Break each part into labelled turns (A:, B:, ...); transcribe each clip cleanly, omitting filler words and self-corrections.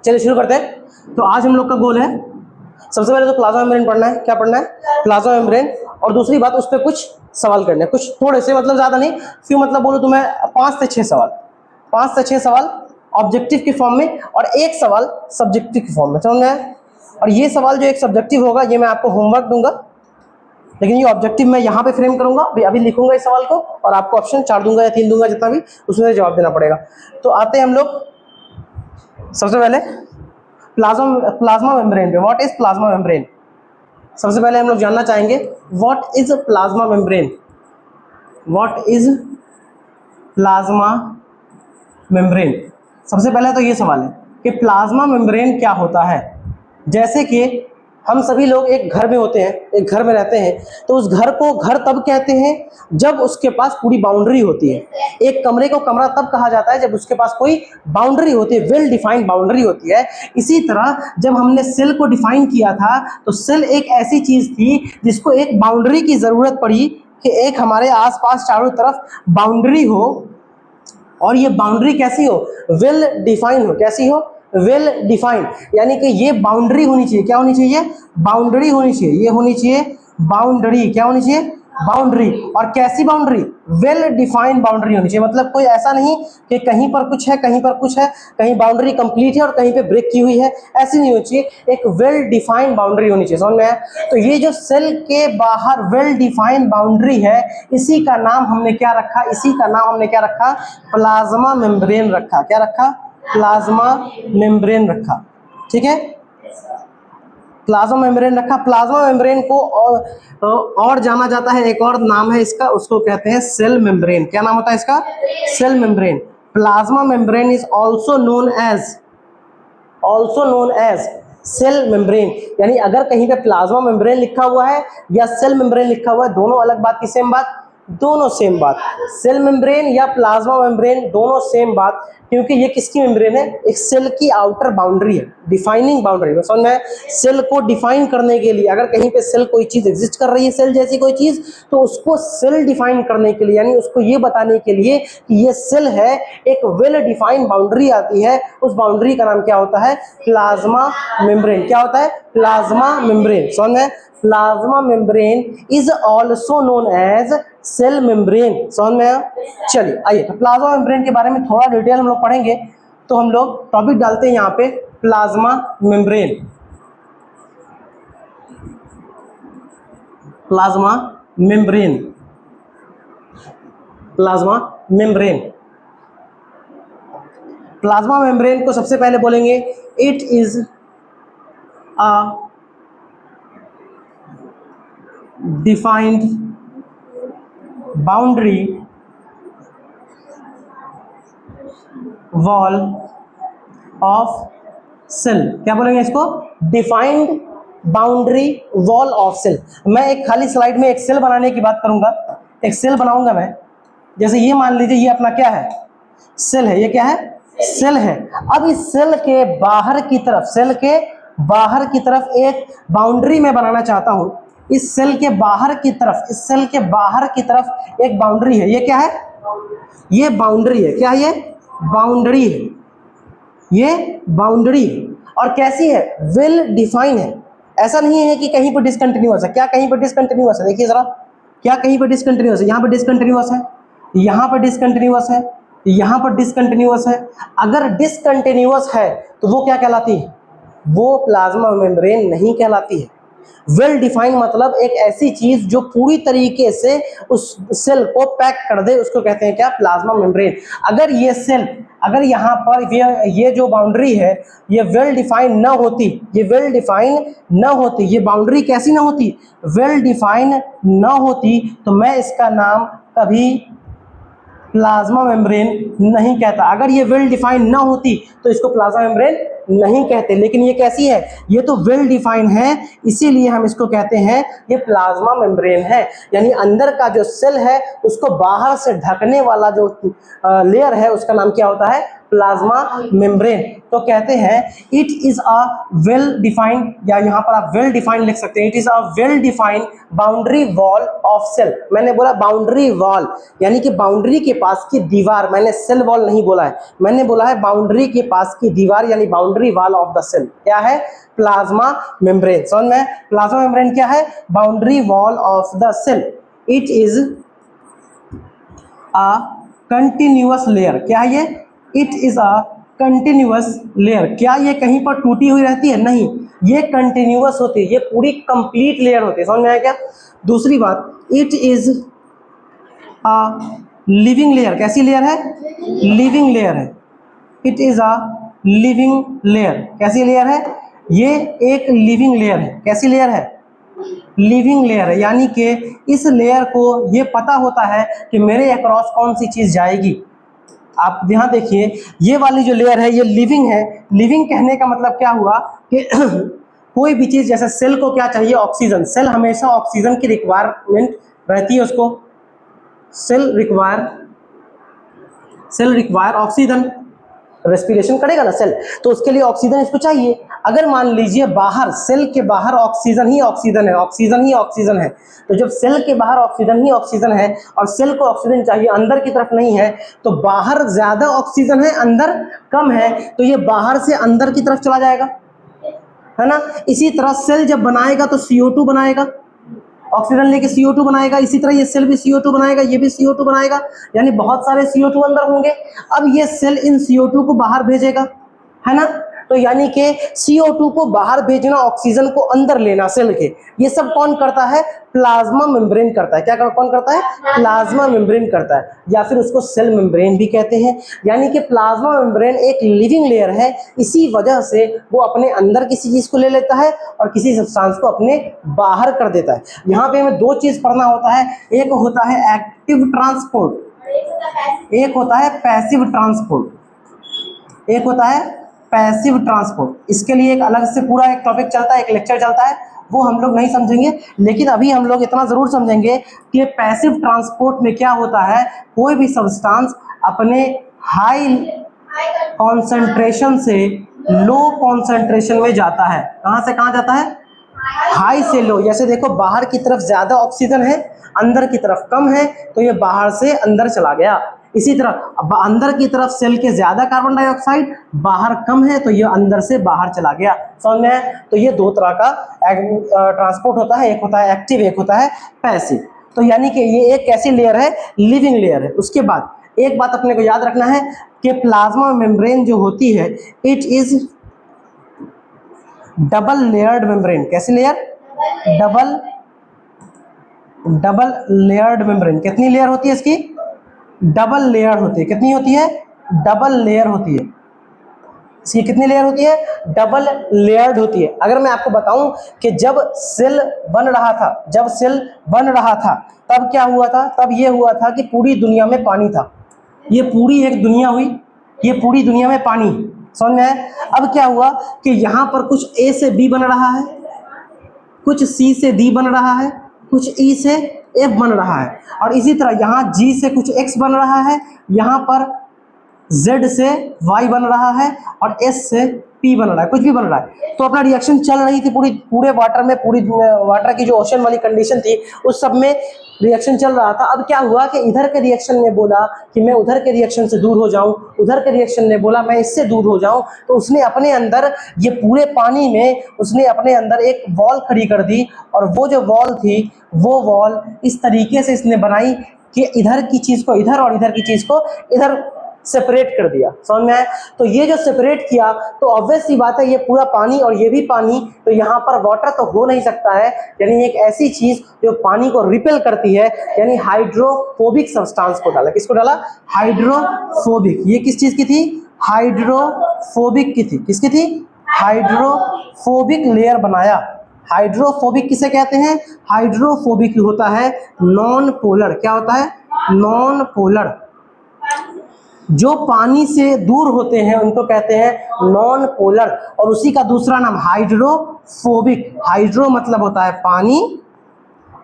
A: चलिए शुरू करते हैं। तो आज हम लोग का गोल है, सबसे पहले तो प्लाज्मा मेम्ब्रेन पढ़ना है। क्या पढ़ना है? Plasma membrane. और दूसरी बात, उस पर कुछ सवाल करने हैं, कुछ थोड़े से, मतलब ज़्यादा नहीं, फिर मतलब बोलो तो मैं 5 से 6 सवाल, 5 से 6 सवाल ऑब्जेक्टिव के फॉर्म में और एक सवाल सब्जेक्टिव के फॉर्म में, समझ में आया? और ये सवाल जो एक सब्जेक्टिव होगा ये मैं आपको होमवर्क दूंगा, लेकिन ये ऑब्जेक्टिव मैं यहाँ पे फ्रेम करूंगा, अभी लिखूंगा इस सवाल को और आपको ऑप्शन 4 दूंगा या 3 दूंगा, जितना भी, उसमें जवाब देना पड़ेगा। तो आते हैं हम लोग सबसे पहले प्लाज्मा मेम्ब्रेन पे। What is plasma membrane? सबसे पहले हम लोग जानना चाहेंगे what is plasma membrane. What is plasma membrane? सबसे पहले तो ये सवाल है कि प्लाज्मा मेम्ब्रेन क्या होता है। जैसे कि हम सभी लोग एक घर में होते हैं, एक घर में रहते हैं, तो उस घर को घर तब कहते हैं जब उसके पास पूरी बाउंड्री होती है। एक कमरे को कमरा तब कहा जाता है जब उसके पास कोई बाउंड्री होती है, वेल डिफाइंड बाउंड्री होती है। इसी तरह जब हमने सेल को डिफाइन किया था तो सेल एक ऐसी चीज थी जिसको एक बाउंड्री की जरूरत पड़ी कि एक हमारे आसपास चारों तरफ बाउंड्री हो, और ये बाउंड्री कैसी हो? वेल डिफाइन हो। कैसी हो? Well defined. यानी कि ये बाउंड्री होनी चाहिए। क्या होनी चाहिए? बाउंड्री होनी चाहिए। ये होनी चाहिए बाउंड्री। क्या होनी चाहिए? बाउंड्री। और कैसी बाउंड्री? वेल डिफाइंड बाउंड्री होनी चाहिए। मतलब कोई ऐसा नहीं कि कहीं पर कुछ है, कहीं पर कुछ है, कहीं बाउंड्री कंप्लीट है और कहीं पे ब्रेक की हुई है, ऐसी नहीं होनी चाहिए। एक वेल डिफाइंड बाउंड्री होनी चाहिए। समझ में आया? तो ये जो सेल के बाहर वेल डिफाइंड बाउंड्री है, इसी का नाम हमने क्या रखा? इसी का नाम हमने क्या रखा? प्लाज्मा मेम्ब्रेन रखा। क्या रखा? प्लाज्मा मेम्ब्रेन रखा। ठीक है, प्लाज्मा मेम्ब्रेन रखा। प्लाज्मा मेम्ब्रेन को और जाना जाता है, एक और नाम है इसका, उसको कहते हैं सेल मेम्ब्रेन। क्या नाम होता है इसका? Cell membrane. Plasma membrane is also known as cell membrane. यानी अगर कहीं पे प्लाज्मा मेम्ब्रेन लिखा हुआ है या सेल मेम्ब्रेन लिखा हुआ है, दोनों अलग बात की सेम बात? दोनों सेम बात। सेल मेम्ब्रेन या प्लाज्मा मेम्ब्रेन दोनों सेम बात, क्योंकि ये किसकी मेम्ब्रेन है? एक सेल की आउटर बाउंड्री है, डिफाइनिंग बाउंड्री। समझ में? सेल को डिफाइन करने के लिए, अगर कहीं पे सेल कोई चीज एग्जिस्ट कर रही है, सेल जैसी कोई चीज, तो उसको सेल डिफाइन करने के लिए, यानी उसको ये बताने के लिए कि ये सेल है, एक वेल डिफाइंड बाउंड्री आती है। उस बाउंड्री का नाम क्या होता है? Plasma membrane. क्या होता है? Plasma membrane. समझ में? Plasma membrane is also known as cell membrane. समझ में आया? चलिए आइए, तो प्लाज्मा मेम्ब्रेन के बारे में थोड़ा डिटेल हम लोग पढ़ेंगे। तो हम लोग टॉपिक डालते हैं यहाँ पे plasma membrane. Plasma membrane, plasma membrane. Plasma मेम्ब्रेन को सबसे पहले बोलेंगे it is a defined boundary wall of cell. क्या बोलेंगे इसको? Defined boundary wall of cell. मैं एक खाली स्लाइड में एक सेल बनाने की बात करूंगा, एक सेल बनाऊंगा मैं। जैसे ये मान लीजिए, ये अपना क्या है? सेल है। ये क्या है? सेल है। अब इस सेल के बाहर की तरफ, सेल के बाहर की तरफ एक बाउंड्री मैं बनाना चाहता हूं। इस सेल के बाहर की तरफ, इस सेल के बाहर की तरफ एक बाउंड्री है। ये क्या है? ये बाउंड्री है। क्या है ये? बाउंड्री है। ये बाउंड्री और कैसी है? वेल डिफाइन है। ऐसा नहीं है कि कहीं पर डिसकंटिन्यूअस है। क्या कहीं पर डिसकंटिन्यूअस है? देखिए जरा, क्या कहीं पर डिसकंटिन्यूअस है? यहाँ पर डिसकंटिन्यूअस है, यहाँ पर डिसकंटिन्यूअस है, यहाँ पर डिसकंटिन्यूअस है। अगर डिसकंटिन्यूअस है तो वो क्या कहलाती है? वो प्लाज्मा मेम्ब्रेन नहीं कहलाती है। वेल डिफाइंड मतलब एक ऐसी चीज जो पूरी तरीके से उस सेल को पैक कर दे, उसको कहते हैं क्या? Plasma membrane. अगर ये सेल, अगर यहाँ पर ये जो बाउंड्री है ये वेल डिफाइंड ना होती, ये वेल डिफाइंड ना होती, ये बाउंड्री कैसी ना होती? वेल डिफाइंड ना होती, तो मैं इसका नाम कभी प्लाज्मा मेम्ब्रेन नहीं कहता। अगर ये वेल डिफाइंड ना होती तो इसको प्लाज्मा मेम्ब्रेन नहीं कहते। लेकिन ये कैसी है? ये तो वेल डिफाइंड है, इसीलिए हम इसको कहते हैं ये प्लाज्मा मेम्ब्रेन है। यानी अंदर का जो सेल है उसको बाहर से ढकने वाला जो लेयर है उसका नाम क्या होता है? Plasma membrane. तो कहते हैं it is a well defined, या यहाँ पर आप वेल डिफाइंड लिख सकते हैं, it is a well defined boundary wall of cell. मैंने बोला बाउंड्री वॉल, यानी कि बाउंड्री के पास की दीवार। मैंने सेल वॉल नहीं बोला है, मैंने बोला है बाउंड्री के पास की दीवार, यानी boundary boundary wall of the cell. क्या है? Plasma membrane. समझ में? प्लाज्मा मेम्ब्रेन क्या है? Boundary wall of the cell. It is a continuous layer. क्या है ये? It is a continuous layer. क्या ये कहीं पर टूटी हुई रहती है? नहीं, ये कंटिन्यूअस होती है, ये पूरी कंप्लीट लेयर होती है। समझ में आया क्या? दूसरी बात, it is a living layer. कैसी लेयर है? लिविंग लेयर है। It is a living layer. कैसी लेयर है? ये एक लिविंग लेयर है। कैसी लेयर है? लिविंग लेयर है, यानी कि इस लेयर को ये पता होता है कि मेरे अक्रॉस कौन सी चीज जाएगी। आप यहाँ देखिए, ये वाली जो लेयर है ये लिविंग है। लिविंग कहने का मतलब क्या हुआ कि कोई भी चीज, जैसे सेल को क्या चाहिए? ऑक्सीजन। सेल हमेशा ऑक्सीजन की रिक्वायरमेंट रहती है उसको। Cell require oxygen. रेस्पिरेशन करेगा ना सेल, तो उसके लिए ऑक्सीजन इसको चाहिए। अगर मान लीजिए बाहर, सेल के बाहर ऑक्सीजन ही ऑक्सीजन है, ऑक्सीजन ही ऑक्सीजन है, तो जब सेल के बाहर ऑक्सीजन ही ऑक्सीजन है और सेल को ऑक्सीजन चाहिए, अंदर की तरफ नहीं है, तो बाहर ज्यादा ऑक्सीजन है, अंदर कम है, तो ये बाहर से अंदर की तरफ चला जाएगा, है ना। इसी तरह सेल जब बनाएगा तो CO2 बनाएगा, ऑक्सीजन लेके CO2 बनाएगा। इसी तरह ये सेल भी CO2 बनाएगा, ये भी CO2 बनाएगा, यानी बहुत सारे CO2 अंदर होंगे। अब ये सेल इन CO2 को बाहर भेजेगा, है ना। तो यानी कि CO2 को बाहर भेजना, ऑक्सीजन को अंदर लेना सेल के, ये सब कौन करता है? प्लाज्मा मेम्ब्रेन करता है। क्या कौन करता है? प्लाज्मा मेम्ब्रेन करता है, या फिर उसको सेल मेम्ब्रेन भी कहते हैं। यानी कि प्लाज्मा मेम्ब्रेन एक लिविंग लेयर है, इसी वजह से वो अपने अंदर किसी चीज को ले लेता है और किसी सब्सटेंस को अपने बाहर कर देता है। यहाँ पे हमें दो चीज पढ़ना होता है, एक होता है एक्टिव ट्रांसपोर्ट, एक होता है पैसिव ट्रांसपोर्ट। एक होता है पैसिव ट्रांसपोर्ट। इसके लिए एक अलग से पूरा एक टॉपिक चलता है, एक लेक्चर चलता है, वो हम लोग नहीं समझेंगे, लेकिन अभी हम लोग इतना जरूर समझेंगे कि पैसिव ट्रांसपोर्ट में क्या होता है, कोई भी सब्सटेंस अपने हाई कॉन्सेंट्रेशन से लो कॉन्सेंट्रेशन में जाता है। कहाँ से कहाँ जाता है? हाई से लो। जैसे देखो, बाहर की तरफ ज्यादा ऑक्सीजन है, अंदर की तरफ कम है, तो ये बाहर से अंदर चला गया। इसी तरह अंदर की तरफ सेल के ज्यादा कार्बन डाइऑक्साइड, बाहर कम है, तो ये अंदर से बाहर चला गया। समझ में? तो ये दो तरह का ट्रांसपोर्ट होता है, एक होता है एक्टिव, एक होता है पैसिव। तो यानी कि ये एक कैसी लेयर है? लिविंग लेयर है। उसके बाद एक बात अपने को याद रखना है कि प्लाज्मा मेम्ब्रेन जो होती है, it is double layered membrane. कैसी लेयर? Double layered membrane. कितनी लेयर होती है इसकी? डबल लेयर होती है। कितनी होती है? डबल लेयर होती है। इसकी कितनी लेयर होती है? डबल लेयर्ड होती है। अगर मैं आपको बताऊं कि जब सेल बन रहा था तब क्या हुआ था? तब ये हुआ था कि पूरी दुनिया में पानी था। ये पूरी एक दुनिया हुई, ये पूरी दुनिया में पानी। समझ में आया? अब क्या हुआ कि यहाँ पर कुछ A से B बन रहा है, कुछ C से D बन रहा है, कुछ E से F बन रहा है, और इसी तरह यहाँ G से कुछ X बन रहा है, यहाँ पर Z से Y बन रहा है, और S से P बन रहा है, कुछ भी बन रहा है। तो अपना रिएक्शन चल रही थी पूरे वाटर में, पूरी वाटर की जो ओशन वाली कंडीशन थी उस सब में रिएक्शन चल रहा था। अब क्या हुआ कि इधर के रिएक्शन ने बोला कि मैं उधर के रिएक्शन से दूर हो जाऊं, उधर के रिएक्शन ने बोला मैं इससे दूर हो जाऊं, तो उसने अपने अंदर ये पूरे पानी में उसने अपने अंदर एक वॉल खड़ी कर दी, और वो जो वॉल थी वो वॉल इस तरीके से इसने बनाई कि इधर की चीज को इधर और इधर की चीज को इधर सेपरेट कर दिया। समझ में आया? तो ये जो सेपरेट किया, तो ऑब्वियस सी बात है ये पूरा पानी और ये भी पानी, तो यहाँ पर वाटर तो हो नहीं सकता है, यानी एक ऐसी चीज जो पानी को रिपेल करती है, यानी हाइड्रोफोबिक सब्सटेंस को डाला। किसको डाला? हाइड्रोफोबिक। ये किस चीज की थी? हाइड्रोफोबिक की थी। किसकी थी? हाइड्रोफोबिक लेयर बनाया। हाइड्रोफोबिक किसे कहते हैं? हाइड्रोफोबिक होता है नॉन पोलर। क्या होता है? Non polar. जो पानी से दूर होते हैं उनको कहते हैं नॉन पोलर, और उसी का दूसरा नाम हाइड्रोफोबिक। हाइड्रो मतलब होता है पानी,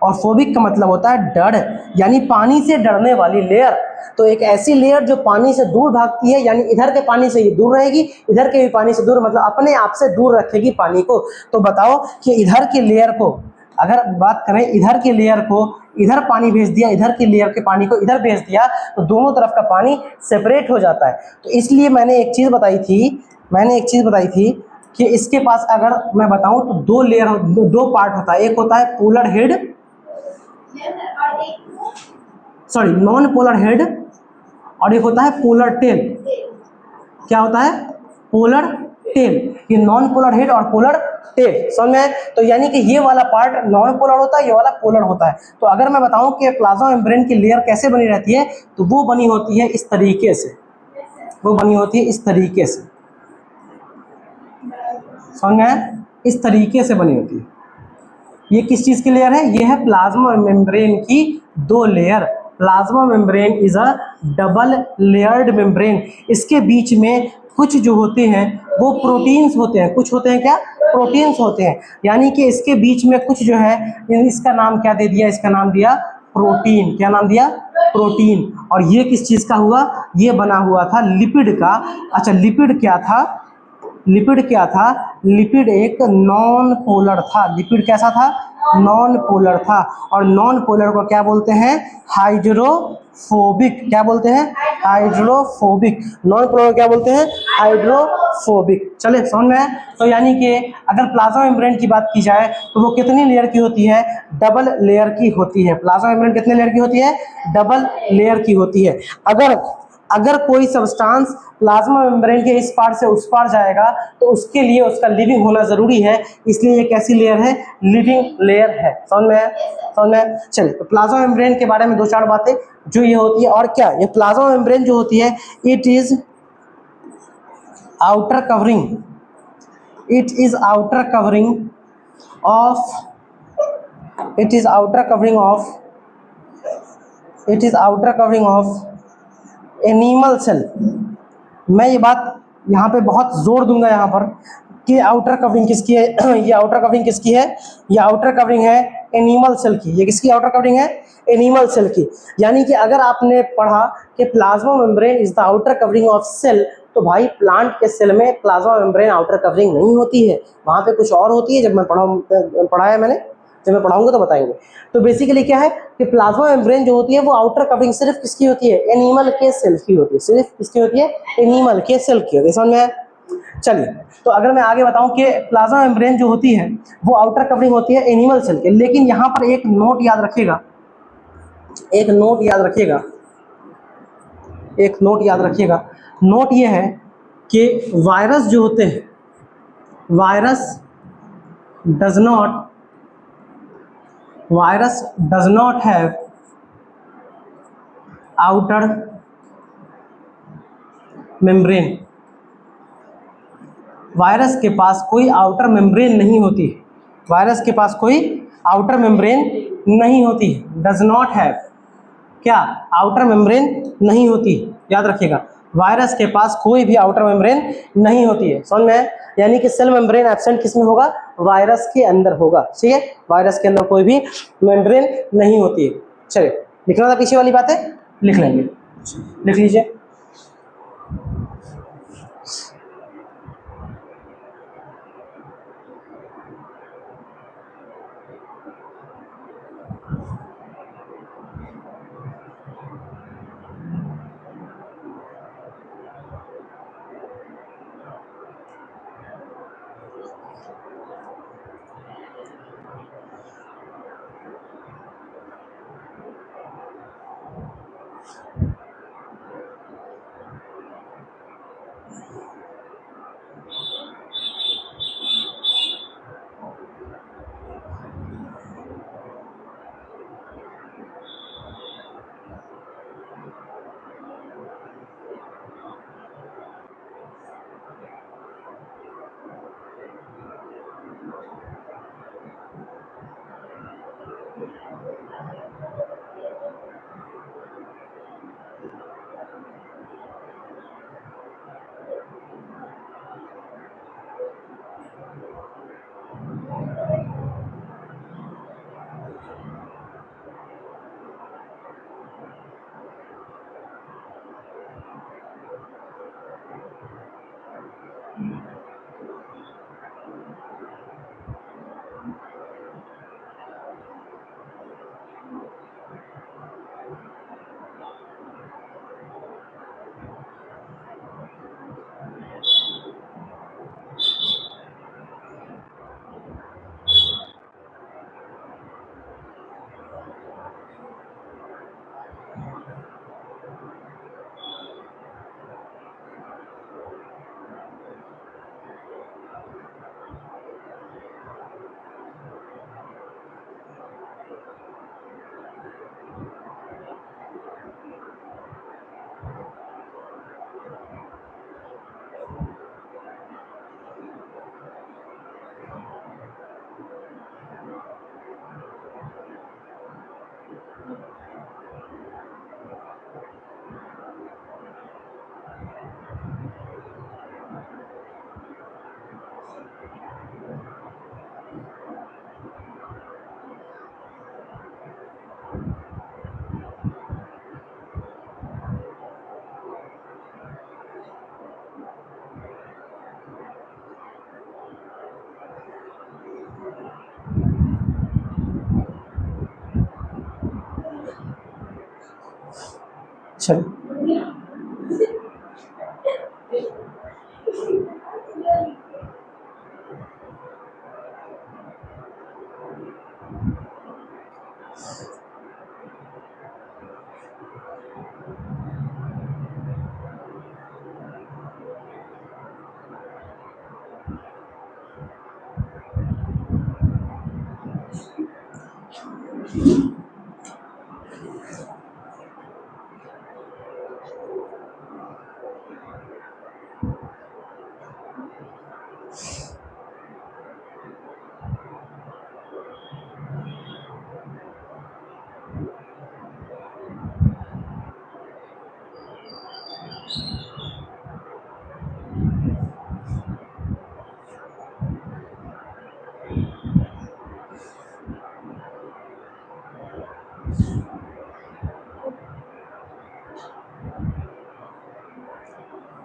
A: और फोबिक का मतलब होता है डर, यानी पानी से डरने वाली लेयर। तो एक ऐसी लेयर जो पानी से दूर भागती है, यानी इधर के पानी से ये दूर रहेगी, इधर के भी पानी से दूर, मतलब अपने आप से दूर रखेगी पानी को। तो बताओ कि इधर के लेयर को, अगर बात करें इधर के लेयर को, इधर पानी भेज दिया, इधर के लेयर के पानी को इधर भेज दिया, तो दोनों तरफ का पानी सेपरेट हो जाता है। तो इसलिए मैंने एक चीज बताई थी मैंने एक चीज बताई थी कि इसके पास अगर मैं बताऊं तो दो लेयर, दो पार्ट होता है। एक होता है polar head, sorry non polar head, और एक होता है पोलर टेल। क्या होता है? Polar tell. ये नॉन पोलर हेड और पोलर टेल, समझ में? तो यानी कि ये वाला पार्ट नॉन पोलर होता है, ये वाला पोलर होता है। तो अगर मैं बताऊं कि प्लाज्मा मेम्ब्रेन की लेयर कैसे बनी रहती है, तो वो बनी होती है इस तरीके से, वो बनी होती है इस तरीके से, समझ में? इस तरीके से बनी होती है। ये किस चीज की लेयर है? ये है प्लाज्मा मेम्ब्रेन की दो layer. Plasma membrane is a double layered membrane. इसके बीच में कुछ जो होते हैं वो प्रोटीन्स होते हैं। कुछ होते हैं क्या? प्रोटीन्स होते हैं। यानी कि इसके बीच में कुछ जो है, इसका नाम क्या दे दिया? इसका नाम दिया प्रोटीन। क्या नाम दिया? प्रोटीन। और ये किस चीज का हुआ? ये बना हुआ था लिपिड का। अच्छा, लिपिड क्या था? लिपिड क्या था? लिपिड एक नॉन पोलर था। लिपिड कैसा था? नॉन पोलर था। और नॉन पोलर को क्या बोलते हैं? हाइड्रोफोबिक। क्या बोलते हैं? हाइड्रोफोबिक। नॉन पोलर को क्या बोलते हैं? हाइड्रोफोबिक। चले समझ में? तो यानी कि अगर प्लाज्मा मेम्ब्रेन की बात की जाए तो वो कितनी लेयर की होती है? डबल लेयर की होती है। प्लाज्मा मेम्ब्रेन कितने लेयर की होती है? डबल लेयर की होती है। अगर कोई सब्सटेंस प्लाज्मा मेम्ब्रेन के इस पार से उस पार जाएगा तो उसके लिए उसका लिविंग होना जरूरी है, इसलिए ये कैसी लेयर है? लिविंग लेयर है। समझ में? समझ में? चलिए, तो प्लाज्मा मेम्ब्रेन के बारे में दो चार बातें जो ये होती है। और क्या, ये प्लाज्मा मेम्ब्रेन जो होती है, it is outer covering, it is outer covering of, it is outer covering of, it is outer covering of animal cell. मैं ये बात यहाँ पे बहुत जोर दूंगा यहाँ पर कि आउटर कवरिंग किसकी है? ये आउटर कवरिंग किसकी है? ये आउटर कवरिंग है एनिमल सेल की। ये किसकी आउटर कवरिंग है? एनिमल सेल की। यानी कि अगर आपने पढ़ा कि plasma membrane is the outer covering of cell, तो भाई प्लांट के सेल में प्लाज्मा मेम्ब्रेन आउटर कवरिंग नहीं होती है, वहाँ पे कुछ और होती है। जब मैं पढ़ा है मैंने, जब मैं पढ़ाऊंगा तो बताएंगे। तो बेसिकली क्या है कि प्लाज्मा मेम्ब्रेन जो होती है वो आउटर कवरिंग सिर्फ किसकी होती है? एनिमल के सेल की होती है। सिर्फ किसकी होती है? एनिमल के सेल की होती है। समझ में आया? चलिए, तो अगर मैं आगे बताऊं कि प्लाज्मा मेम्ब्रेन जो होती है वो आउटर कवरिंग होती है एनिमल सेल के। लेकिन यहाँ पर एक नोट याद रखिएगा, एक नोट याद रखिएगा, एक नोट याद रखिएगा। नोट ये है कि वायरस जो होते हैं, virus does not, virus does not have outer membrane। Virus के पास कोई आउटर मेम्ब्रेन नहीं होती। वायरस के पास कोई आउटर मेम्ब्रेन नहीं होती। डज नॉट हैव, क्या? आउटर मेम्ब्रेन नहीं होती। याद रखिएगा, वायरस के पास कोई भी आउटर मेम्ब्रेन नहीं होती है। समझ में? यानी कि सेल मेम्ब्रेन एब्सेंट किस में होगा? वायरस के अंदर होगा। ठीक है, वायरस के अंदर कोई भी मेम्ब्रेन नहीं होती है। चलिए, लिखना था पीछे वाली बातें, लिख लेंगे, लिख लीजिए। चलिए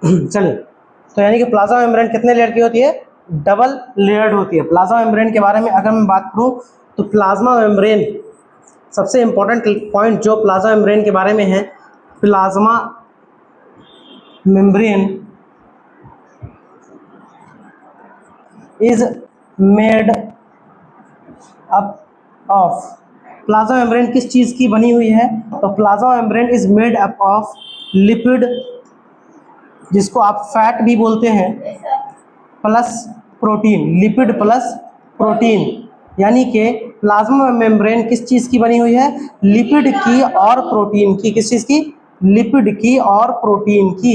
A: चलिए, तो यानी कि प्लाज्मा मेम्ब्रेन कितने लेयर की होती है? डबल लेयर्ड होती है। प्लाज्मा मेम्ब्रेन के बारे में अगर मैं बात करूं तो प्लाज्मा मेम्ब्रेन, सबसे इंपॉर्टेंट पॉइंट जो प्लाज्मा मेम्ब्रेन के बारे में है, plasma membrane is made up of, plasma membrane किस चीज़ की बनी हुई है? तो plasma membrane is made up of lipid, जिसको आप फैट भी बोलते हैं, plus protein, lipid plus protein. यानी कि प्लाज्मा मेम्ब्रेन किस चीज़ की बनी हुई है? लिपिड की और प्रोटीन की। किस चीज़ की? लिपिड की और प्रोटीन की।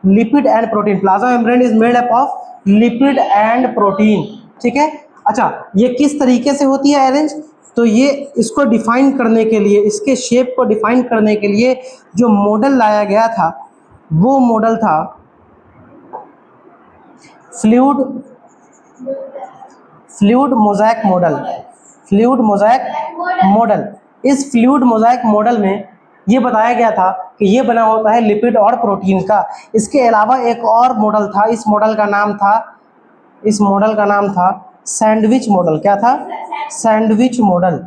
A: Lipid and protein, plasma membrane is made up of lipid and protein. ठीक है। अच्छा, ये किस तरीके से होती है अरेंज? तो ये इसको डिफाइन करने के लिए, इसके शेप को डिफाइन करने के लिए जो मॉडल लाया गया था वो मॉडल था fluid fluid mosaic model. Fluid mosaic model, इस फ्लूइड मोज़ेक मॉडल में ये बताया गया था कि ये बना होता है लिपिड और प्रोटीन का। इसके अलावा एक और मॉडल था, इस मॉडल का नाम था सैंडविच मॉडल। क्या था? Sandwich model.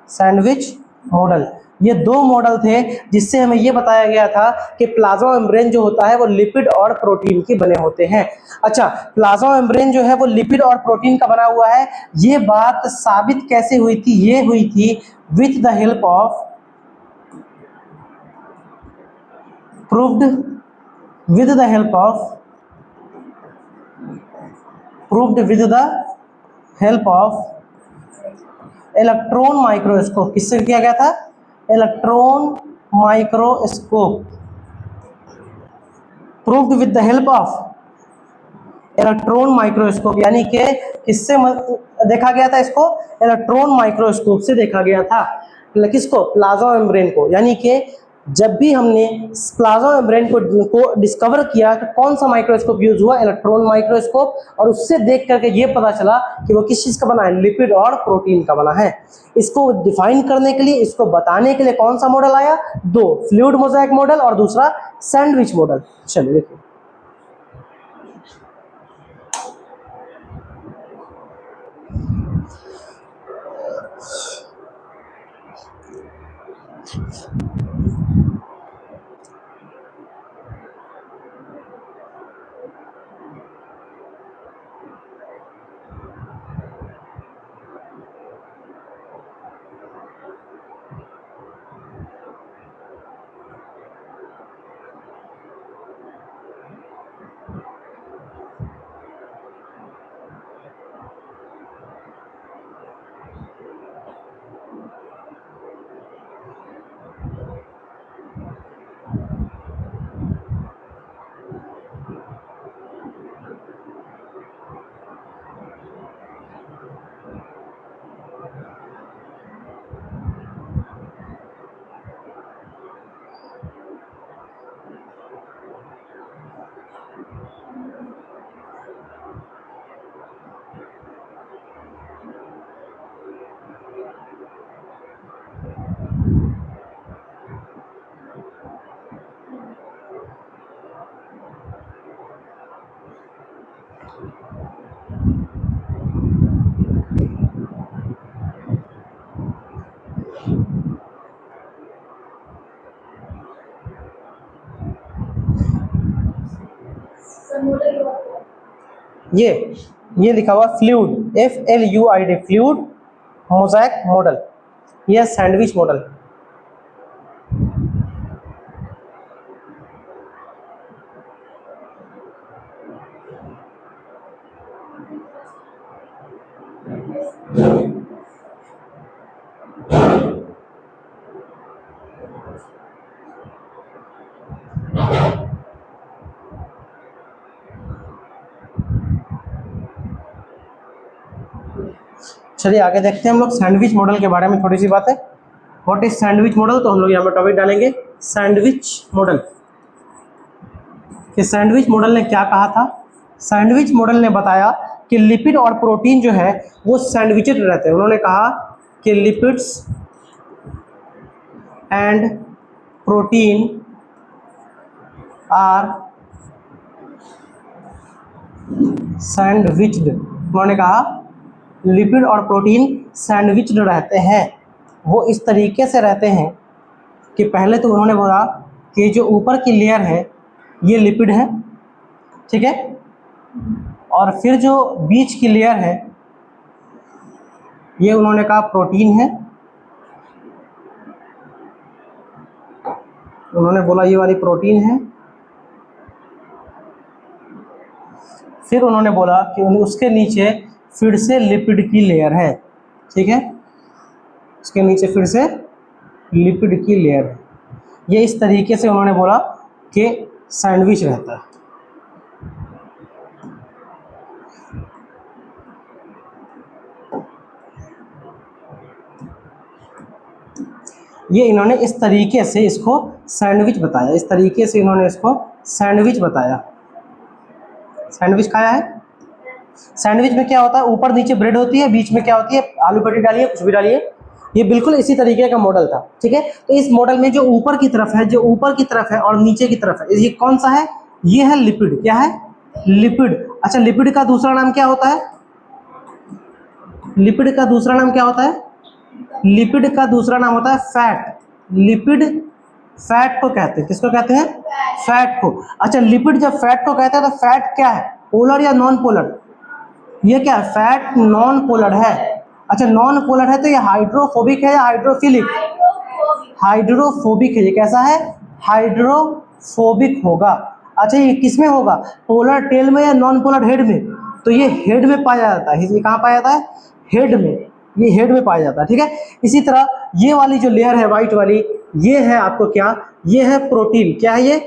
A: सैंडविच मॉडल, ये दो मॉडल थे जिससे हमें ये बताया गया था कि प्लाज्मा मेम्ब्रेन जो होता है वो लिपिड और प्रोटीन के बने होते हैं। अच्छा, प्लाज्मा मेम्ब्रेन जो है वो लिपिड और प्रोटीन का बना हुआ है, ये बात साबित कैसे हुई थी? ये हुई थी with the help of, proved with the help of, proved with the help of electron microscope. किससे किया गया था? Electron microscope. Proved with the help of electron microscope, यानी कि किससे देखा गया था इसको? इलेक्ट्रॉन माइक्रोस्कोप से देखा गया था। किसको? प्लाज्मा मेम्ब्रेन को। यानी कि जब भी हमने प्लाज्मा मेम्ब्रेन को डिस्कवर किया तो कौन सा माइक्रोस्कोप यूज हुआ? Electron microscope. और उससे देख करके ये पता चला कि वो किस चीज़ का बना है? लिपिड और प्रोटीन का बना है। इसको डिफाइन करने के लिए, इसको बताने के लिए कौन सा मॉडल आया? दो, फ्लूइड मोज़ेक मॉडल और दूसरा सैंडविच मॉडल। चलिए देखिए, ये लिखा हुआ fluid, FLUID, fluid mosaic model, यह सैंडविच मॉडल। चलिए आगे देखते हैं हम लोग सैंडविच मॉडल के बारे में थोड़ी सी बातें। व्हाट इज सैंडविच मॉडल, तो हम लोग यहाँ पर टॉपिक डालेंगे सैंडविच मॉडल। कि सैंडविच मॉडल ने क्या कहा था? सैंडविच मॉडल ने बताया कि लिपिड और प्रोटीन जो है वो सैंडविचेड रहते हैं। उन्होंने कहा कि lipids and protein are sandwiched. उन्होंने कहा लिपिड और प्रोटीन सैंडविच्ड रहते हैं। वो इस तरीके से रहते हैं कि पहले तो उन्होंने बोला कि जो ऊपर की लेयर है ये लिपिड है, ठीक है, और फिर जो बीच की लेयर है ये उन्होंने कहा प्रोटीन है। उन्होंने बोला ये वाली प्रोटीन है। फिर उन्होंने बोला कि उसके नीचे फिर से लिपिड की लेयर है, ठीक है, उसके नीचे फिर से लिपिड की लेयर है। ये इस तरीके से उन्होंने बोला कि सैंडविच रहता है। ये इन्होंने इस तरीके से इसको सैंडविच बताया, इस तरीके से इन्होंने इसको सैंडविच बताया। सैंडविच खाया है? सैंडविच में क्या होता है, ऊपर नीचे ब्रेड होती है, बीच में क्या होती है, आलू पट्टी डालिए, कुछ भी डालिए। ये बिल्कुल इसी तरीके का मॉडल था, ठीक है। तो इस मॉडल में जो ऊपर की तरफ है, जो ऊपर की तरफ है और नीचे की तरफ है, ये कौन सा है? ये है लिपिड। क्या है? लिपिड। अच्छा, लिपिड का दूसरा नाम क्या होता है? लिपिड का दूसरा नाम क्या होता है? लिपिड का दूसरा नाम होता है फैट। लिपिड फैट को कहते हैं, किसको कहते हैं? फैट को। अच्छा, लिपिड जब फैट को कहते हैं तो फैट क्या है, पोलर या नॉन पोलर? ये क्या है? फैट नॉन पोलर है। अच्छा, नॉन पोलर है तो ये हाइड्रोफोबिक है या हाइड्रोफिलिक? हाइड्रोफोबिक है। ये कैसा है? हाइड्रोफोबिक होगा। अच्छा, ये किस में होगा, पोलर टेल में या नॉन पोलर हेड में? तो ये हेड में पाया जाता है। ये कहाँ पाया जाता है? हेड में। ये हेड में पाया जाता है, ठीक है। इसी तरह ये वाली जो लेयर है व्हाइट वाली, ये है आपको क्या, ये है प्रोटीन। क्या है ये?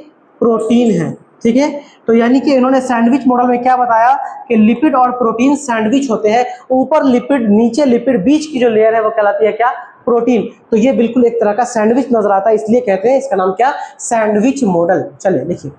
A: प्रोटीन है, ठीक है। तो यानी कि इन्होंने सैंडविच मॉडल में क्या बताया कि लिपिड और प्रोटीन सैंडविच होते हैं। ऊपर लिपिड, नीचे लिपिड, बीच की जो लेयर है वो कहलाती है क्या? प्रोटीन। तो ये बिल्कुल एक तरह का सैंडविच नजर आता है, इसलिए कहते हैं इसका नाम क्या? Sandwich model. चलिए देखिए,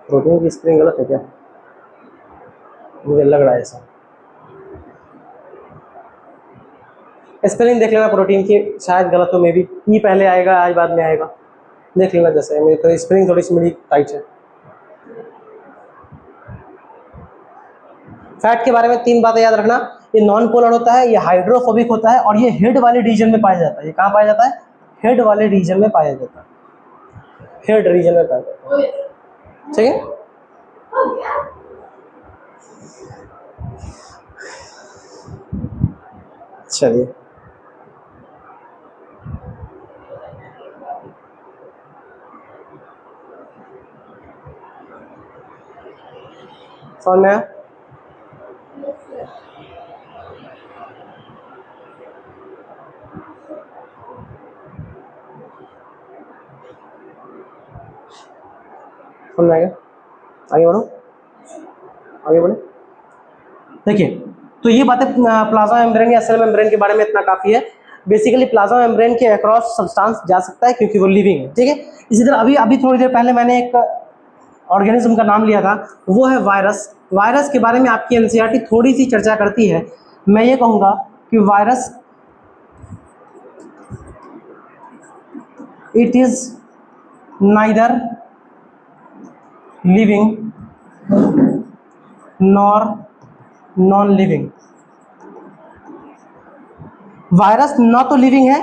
A: प्रोटीन की स्पेलिंग गलत है क्या? मुझे लग रहा है ऐसा। स्पेलिंग देख लेना प्रोटीन की, शायद गलत हो, मे बी ई पहले आएगा, आज बाद में आएगा, देख लेना। जैसे मेरी तो स्पेलिंग थोड़ी सी मेरी टाइट है। फैट के बारे में 3 बातें याद रखना। ये नॉन पोलर होता है, ये हाइड्रोफोबिक होता है और ये हेड वाले रीजन में पाया जाता है। ये कहाँ पाया जाता है? हेड वाले रीजन में पाया जाता है। हेड रीजन में पाया जाता है, ठीक है। चलिए, समझ में आया? समझ में आएगा? आगे बढ़ो, आगे बढ़ो। देखिए, तो ये बातें प्लाज्मा मेम्ब्रेन या सेल मेम्ब्रेन के बारे में इतना काफ़ी है। बेसिकली प्लाज्मा मेम्ब्रेन के अक्रॉस सब्सटेंस जा सकता है क्योंकि वो लिविंग है, ठीक है। इसी तरह अभी थोड़ी देर पहले मैंने एक ऑर्गेनिज्म का नाम लिया था वो है वायरस। वायरस के बारे में आपकी एनसीईआरटी थोड़ी सी चर्चा करती है। मैं ये कहूँगा कि virus it is neither living nor non living. Virus ना तो लिविंग है,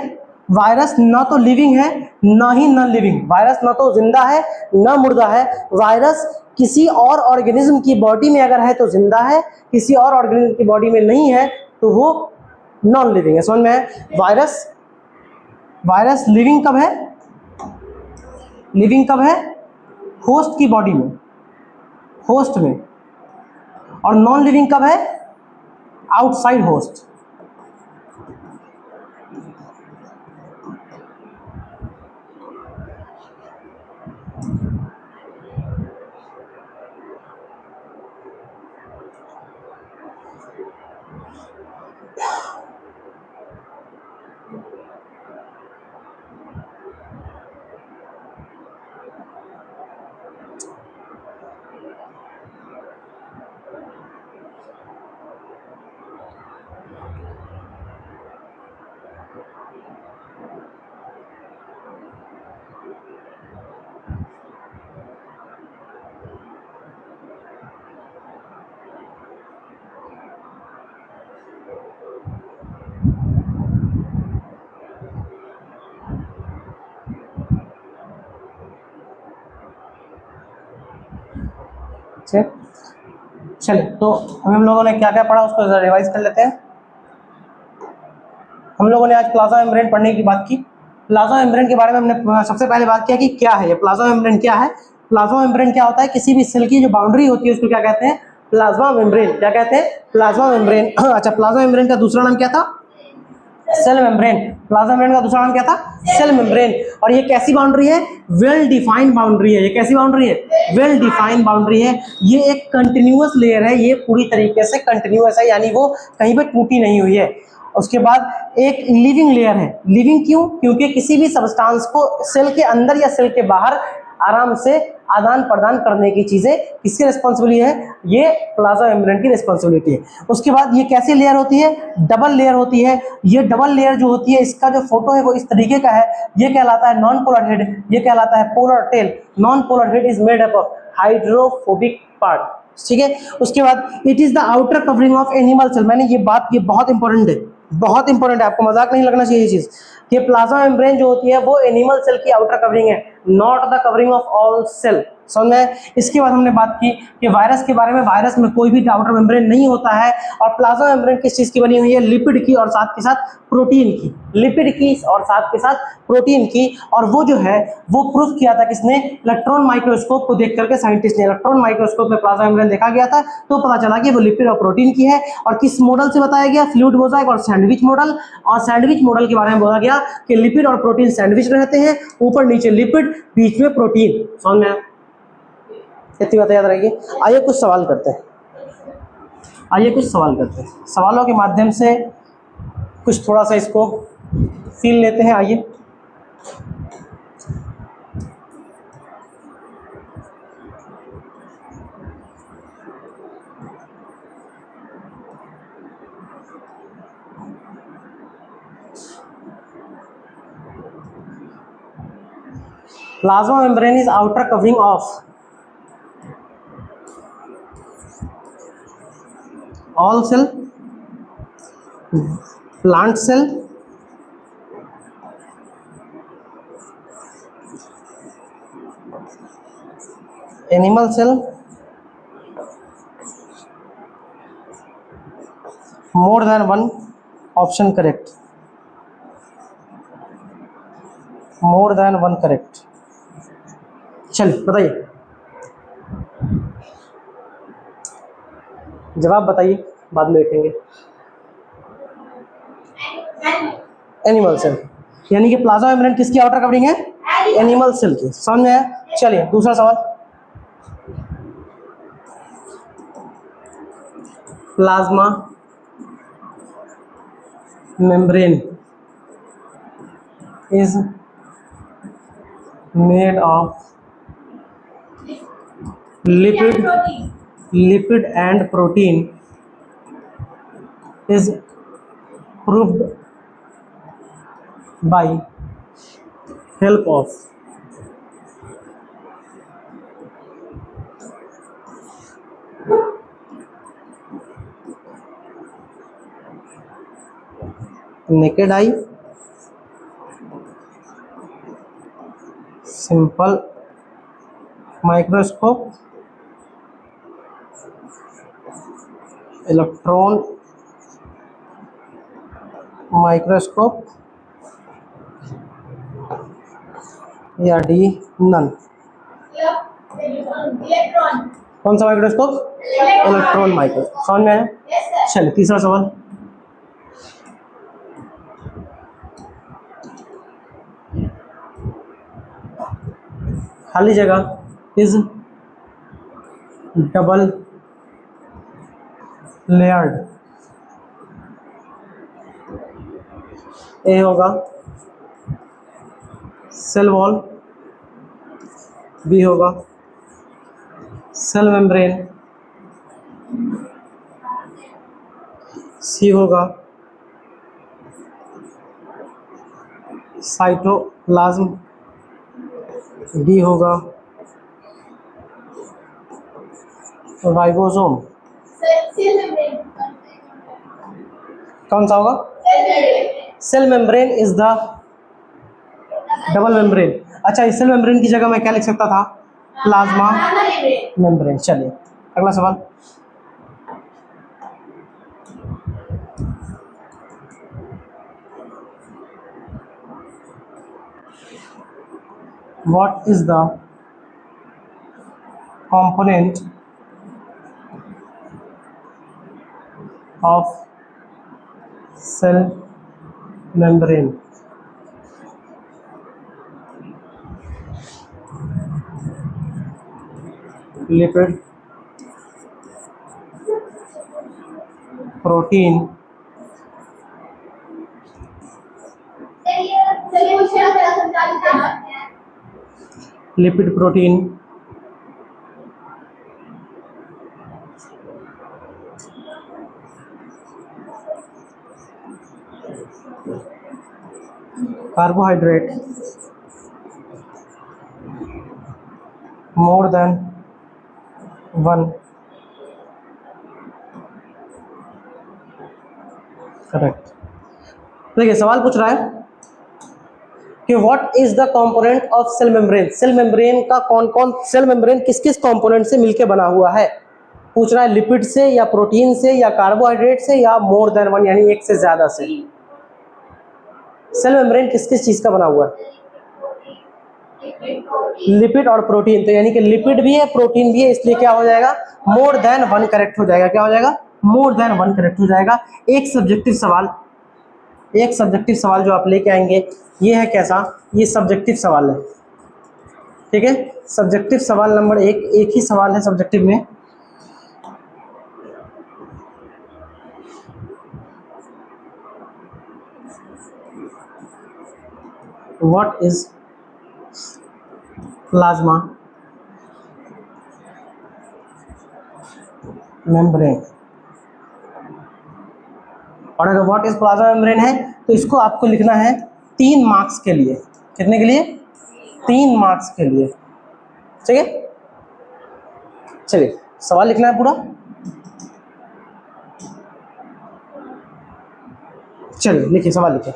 A: वायरस ना तो लिविंग है ना ही नॉन लिविंग। वायरस ना तो जिंदा है ना मुर्दा है। वायरस किसी और ऑर्गेनिज्म की बॉडी में अगर है तो जिंदा है, किसी और ऑर्गेनिज्म की बॉडी में नहीं है तो वो नॉन लिविंग है। समझ में है? वायरस वायरस लिविंग कब है? लिविंग कब है? होस्ट की बॉडी में, होस्ट में। और नॉन लिविंग कब है? Outside host. चलिए, तो हम लोगों ने क्या क्या पढ़ा उसको रिवाइज कर लेते हैं। हम लोगों ने आज प्लाज्मा मेम्ब्रेन पढ़ने की बात की। प्लाज्मा मेम्ब्रेन के बारे में हमने सबसे पहले बात किया कि क्या है ये प्लाज्मा मेम्ब्रेन। क्या है प्लाज्मा मेम्ब्रेन? क्या होता है? किसी भी सेल की जो बाउंड्री होती है उसको क्या कहते हैं? Plasma membrane. क्या कहते हैं? Plasma membrane. अच्छा, प्लाज्मा मेम्ब्रेन का दूसरा नाम क्या था? Cell membrane. प्लाज्मा मेम्ब्रेन का दूसरा नाम क्या था? Cell membrane. और ये कैसी बाउंड्री है? वेल डिफाइंड बाउंड्री है। ये कैसी बाउंड्री है? वेल डिफाइंड बाउंड्री है। ये एक कंटिन्यूअस लेयर है, ये पूरी तरीके से कंटिन्यूअस है, यानी वो कहीं पे टूटी नहीं हुई है। उसके बाद एक लिविंग लेयर है। लिविंग क्यों? क्योंकि किसी भी सब्सटेंस को सेल के अंदर या सेल के बाहर आराम से आदान प्रदान करने की चीजें किसकी रिस्पॉन्सिबिलिटी है? ये प्लाज्मा मेम्ब्रेन की रिस्पॉन्सिबिलिटी है। उसके बाद ये कैसी लेयर होती है? डबल लेयर होती है। ये डबल लेयर जो होती है, इसका जो फोटो है वो इस तरीके का है। ये कहलाता है नॉन पोलर हेड, ये कहलाता है polar tail. Non polar head is made up of hydrophobic part. ठीक है। उसके बाद it is the outer covering of animal cell. मैंने ये बात, ये बहुत इंपॉर्टेंट है, बहुत इंपॉर्टेंट है, आपको मजाक नहीं लगना चाहिए ये चीज कि प्लाज्मा मेम्ब्रेन जो होती है वो एनिमल सेल की आउटर कवरिंग है, not the covering of all cell. समझ में? इसके बाद हमने बात की कि वायरस के बारे में। वायरस में कोई भी आउटर मेम्ब्रेन नहीं होता है। और प्लाज्मा मेम्ब्रेन किस चीज की बनी हुई है? लिपिड की और साथ के साथ प्रोटीन की। लिपिड की और साथ के साथ प्रोटीन की। और वो जो है वो प्रूफ किया था किसने? इलेक्ट्रॉन माइक्रोस्कोप को देख करके साइंटिस्ट ने। इलेक्ट्रॉन माइक्रोस्कोप में प्लाज्मा मेम्ब्रेन देखा गया था तो पता चला कि वो लिपिड और प्रोटीन की है। और किस मॉडल से बताया गया? फ्लूइड मोज़ाइक और सैंडविच मॉडल। और सैंडविच मॉडल के बारे में बोला गया कि लिपिड और प्रोटीन सैंडविच रहते हैं, ऊपर नीचे लिपिड, बीच में प्रोटीन। समझ में? इतनी बात याद रहेगी। आइए कुछ सवाल करते हैं। आइए कुछ सवाल करते हैं, सवालों के माध्यम से कुछ थोड़ा सा इसको फील लेते हैं। आइए, plasma membrane is outer covering of all cell, plant cell, animal cell, more than one option correct, more than one correct। चलिए बताइए, जवाब बताइए, बाद में देखेंगे। एनिमल सेल, यानी कि प्लाज्मा मेम्ब्रेन किसकी आउटर कवरिंग है? एनिमल सेल की। समझ में आया? चलिए दूसरा सवाल। Plasma membrane is made of lipid lipid and protein is proved by help of naked eye, simple microscope, electron microscope, या डी नन। कौन सा माइक्रोस्कोप? Electron microscope. समझ में आया? चलिए तीसरा सवाल। खाली जगह इज डबल लेयर्ड। ए होगा सेल वॉल, बी होगा सेल मेम्ब्रेन, सी होगा साइटोप्लाज्म, डी होगा राइबोसोम। कौन सा होगा? Cell membrane is the double membrane. अच्छा, इस सेल मेम्ब्रेन की जगह मैं क्या लिख सकता था? Plasma membrane. चलिए अगला सवाल। What is the component of cell membrane? Lipid, protein, lipid protein, carbohydrate, more than one। Correct. देखिए सवाल पूछ रहा है कि what is the component of cell membrane. Cell membrane का कौन कौन, सेल मेम्ब्रेन किस किस कंपोनेंट से मिलकर बना हुआ है। पूछ रहा है लिपिड से या प्रोटीन से या कार्बोहाइड्रेट से या मोर देन वन, यानी एक से ज्यादा से। सेल मेम्ब्रेन किस किस चीज का बना हुआ है? लिपिड और प्रोटीन। तो यानी कि लिपिड भी है प्रोटीन भी है, इसलिए क्या हो जाएगा? मोर देन वन करेक्ट हो जाएगा। क्या हो जाएगा? मोर देन वन करेक्ट हो जाएगा। एक सब्जेक्टिव सवाल, एक सब्जेक्टिव सवाल जो आप लेके आएंगे ये है कैसा? ये सब्जेक्टिव सवाल है, ठीक है। सब्जेक्टिव सवाल नंबर एक ही सवाल है सब्जेक्टिव में। What is plasma membrane? और अगर व्हाट इज प्लाज्मा मेम्ब्रेन है तो इसको आपको लिखना है 3 मार्क्स के लिए। कितने के लिए? 3 मार्क्स के लिए, ठीक है। चलिए सवाल लिखना है पूरा। चलिए लिखिए, सवाल लिखिए।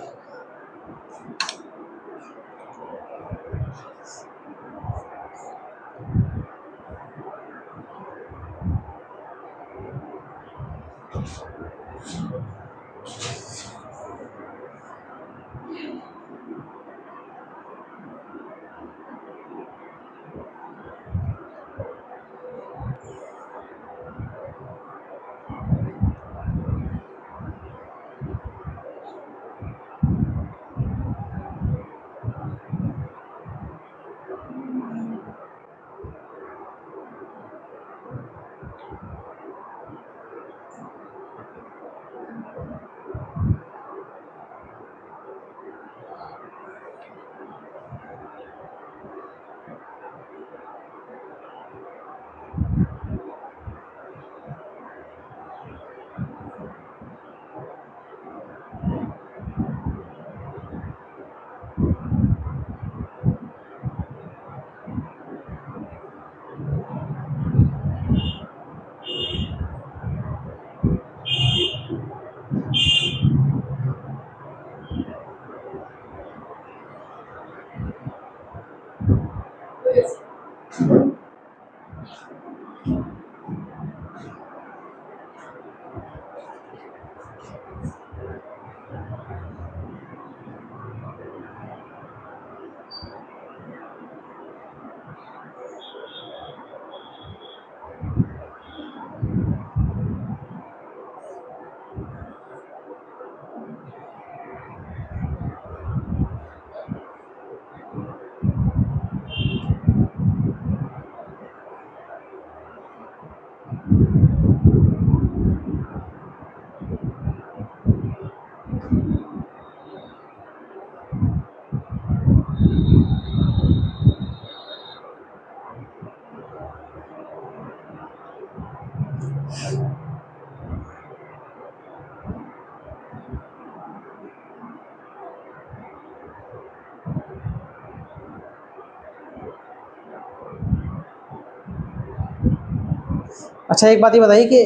A: अच्छा, एक बात ये बताइए कि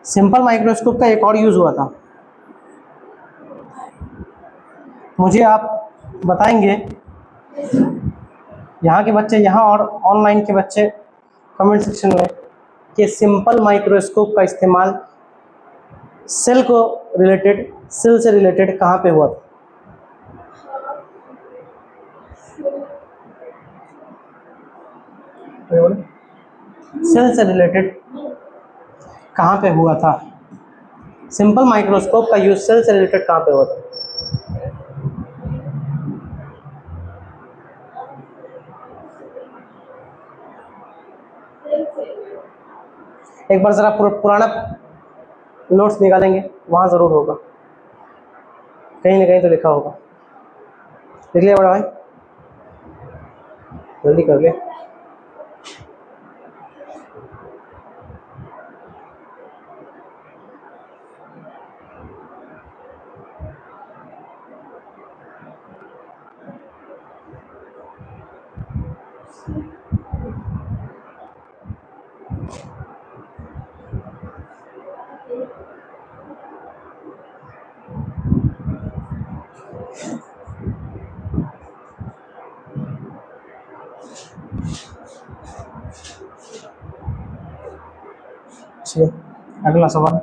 A: सिंपल माइक्रोस्कोप का एक और यूज़ हुआ था, मुझे आप बताएंगे? यहाँ के बच्चे यहाँ और ऑनलाइन के बच्चे कमेंट सेक्शन में कि सिंपल माइक्रोस्कोप का इस्तेमाल सेल से रिलेटेड कहाँ पे हुआ था? सेल से रिलेटेड कहाँ पे हुआ था? सिंपल माइक्रोस्कोप का यूज सेल से रिलेटेड कहाँ पे हुआ था? एक बार जरा पुराना नोट्स निकालेंगे, वहाँ ज़रूर होगा, कहीं ना कहीं तो लिखा होगा। लिख लिया बड़ा भाई? जल्दी कर ले। चलिए अगला सवाल।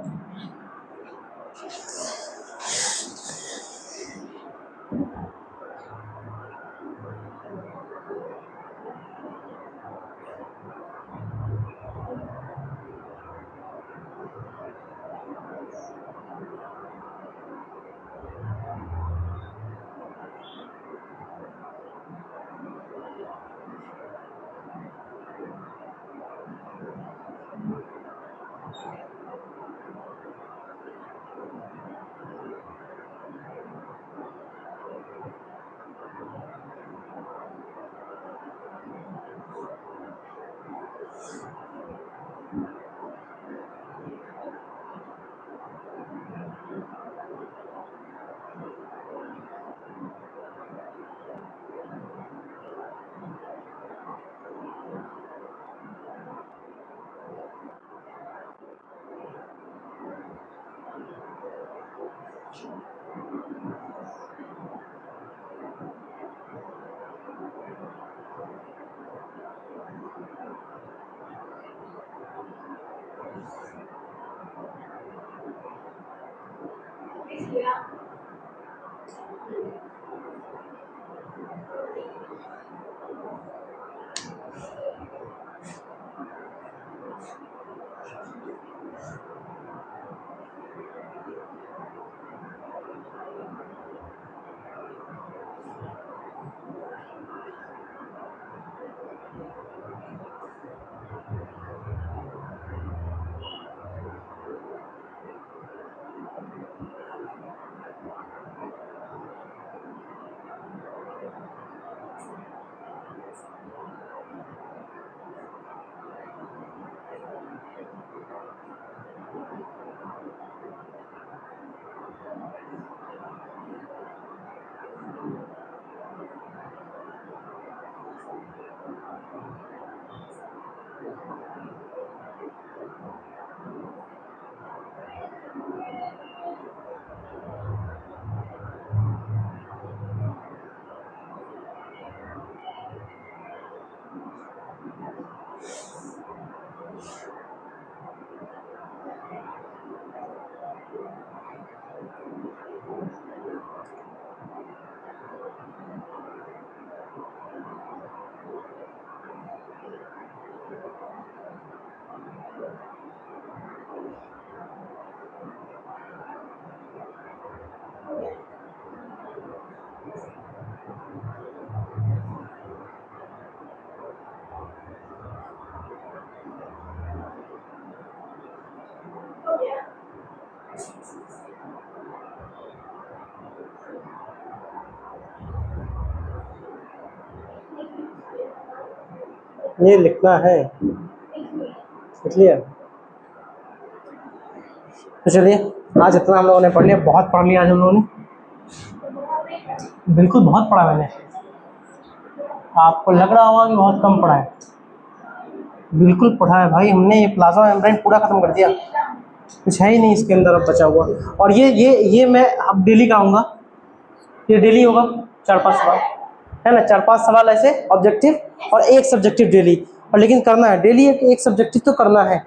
A: ये लिखना है, लिख लिया। तो चलिए आज इतना हम लोगों ने पढ़ लिया, बहुत पढ़ लिया आज हम लोगों ने, बिल्कुल बहुत पढ़ा मैंने। आपको लग रहा होगा कि बहुत कम पढ़ा है, बिल्कुल पढ़ा है भाई हमने। ये प्लाज्मा मेम्ब्रेन पूरा खत्म कर दिया, कुछ है ही नहीं इसके अंदर अब बचा हुआ। और ये मैं अब डेली कराऊंगा, ये डेली होगा 4-5 सवाल, है ना, 4-5 सवाल ऐसे ऑब्जेक्टिव और एक सब्जेक्टिव डेली। और लेकिन करना है डेली, एक सब्जेक्टिव तो करना है।